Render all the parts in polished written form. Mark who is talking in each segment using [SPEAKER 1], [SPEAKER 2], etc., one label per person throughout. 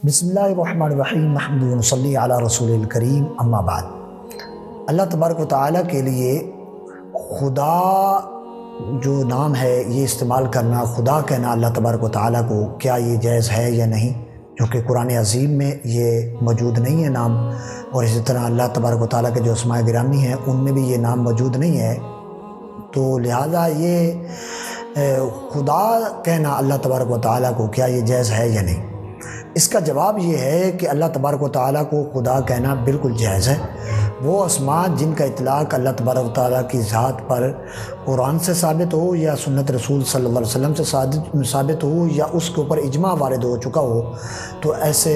[SPEAKER 1] بسم اللہ الرحمن الرحیم محمد صلی علی رسول الکریم اما بعد۔ اللہ تبارک و تعالیٰ کے لیے خدا جو نام ہے یہ استعمال کرنا، خدا کہنا اللہ تبارک و تعالیٰ کو، کیا یہ جائز ہے یا نہیں؟ کیونکہ قرآن عظیم میں یہ موجود نہیں ہے نام، اور اسی طرح اللہ تبارک و تعالیٰ کے جو اسماء گرامی ہیں ان میں بھی یہ نام موجود نہیں ہے، تو لہٰذا یہ خدا کہنا اللہ تبارک و تعالیٰ کو کیا یہ جائز ہے یا نہیں؟ اس کا جواب یہ ہے کہ اللہ تبارک و تعالیٰ کو خدا کہنا بالکل جائز ہے۔ وہ اسماء جن کا اطلاق اللہ تبارک و تعالیٰ کی ذات پر قرآن سے ثابت ہو یا سنت رسول صلی اللہ علیہ وسلم سے ثابت ہو یا اس کے اوپر اجماع وارد ہو چکا ہو، تو ایسے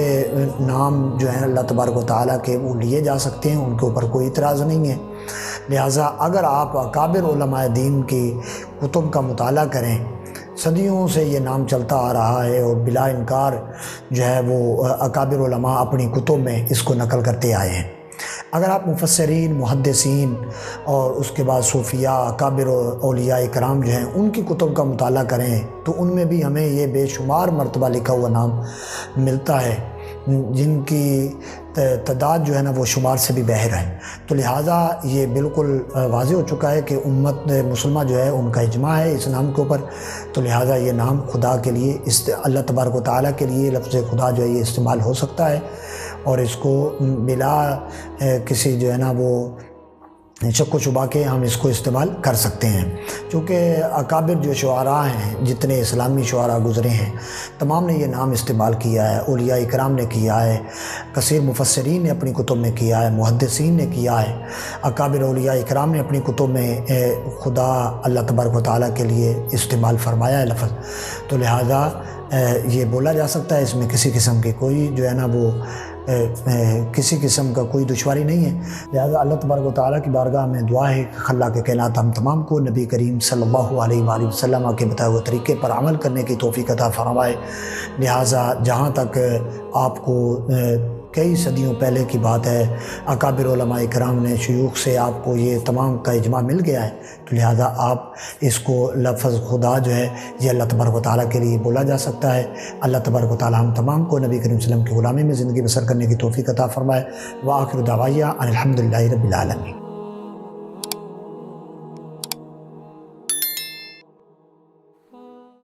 [SPEAKER 1] نام جو ہیں اللہ تبارک و تعالیٰ کے وہ لیے جا سکتے ہیں، ان کے اوپر کوئی اعتراض نہیں ہے۔ لہٰذا اگر آپ اکابر علماء دین کی کتب کا مطالعہ کریں، صدیوں سے یہ نام چلتا آ رہا ہے اور بلا انکار جو ہے وہ اکابر علماء اپنی کتب میں اس کو نقل کرتے آئے ہیں۔ اگر آپ مفسرین، محدثین اور اس کے بعد صوفیاء، اکابر اولیاء کرام جو ہیں ان کی کتب کا مطالعہ کریں تو ان میں بھی ہمیں یہ بے شمار مرتبہ لکھا ہوا نام ملتا ہے جن کی تعداد جو ہے نا وہ شمار سے بھی باہر ہے۔ تو لہٰذا یہ بالکل واضح ہو چکا ہے کہ امت مسلمہ جو ہے ان کا اجماع ہے اس نام کے اوپر، تو لہٰذا یہ نام خدا کے لیے اللہ تبارک و تعالیٰ کے لیے لفظ خدا جو ہے یہ استعمال ہو سکتا ہے، اور اس کو بلا کسی جو ہے نا وہ شک و شبہ کے ہم اس کو استعمال کر سکتے ہیں، چونکہ اکابر جو شعراء ہیں، جتنے اسلامی شعراء گزرے ہیں تمام نے یہ نام استعمال کیا ہے، اولیاء اکرام نے کیا ہے، کثیر مفسرین نے اپنی کتب میں کیا ہے، محدثین نے کیا ہے، اکابر اولیاء اکرام نے اپنی کتب میں خدا اللہ تبارک و تعالیٰ کے لیے استعمال فرمایا ہے لفظ، تو لہٰذا یہ بولا جا سکتا ہے، اس میں کسی قسم کی کوئی جو ہے نا وہ کسی قسم کا کوئی دشواری نہیں ہے۔ لہذا اللہ تبارک و تعالیٰ کی بارگاہ میں دعا ہے کہ خلا کے کائنات ہم تمام کو نبی کریم صلی اللہ علیہ وآلہ وسلم کے بتائے ہوئے طریقے پر عمل کرنے کی توفیق عطا فرمائے۔ لہذا جہاں تک آپ کو کئی صدیوں پہلے کی بات ہے، اکابر علماء کرام نے شیوخ سے آپ کو یہ تمام کا اجماع مل گیا ہے، تو لہٰذا آپ اس کو لفظ خدا جو ہے یہ اللہ تبارک و تعالیٰ کے لیے بولا جا سکتا ہے۔ اللہ تبارک و تعالیٰ ہم تمام کو نبی کریم صلی اللہ علیہ وسلم کی غلامی میں زندگی بسر کرنے کی توفیق عطا فرمائے۔ وآخر دعوانا ان الحمد للہ رب العالمین۔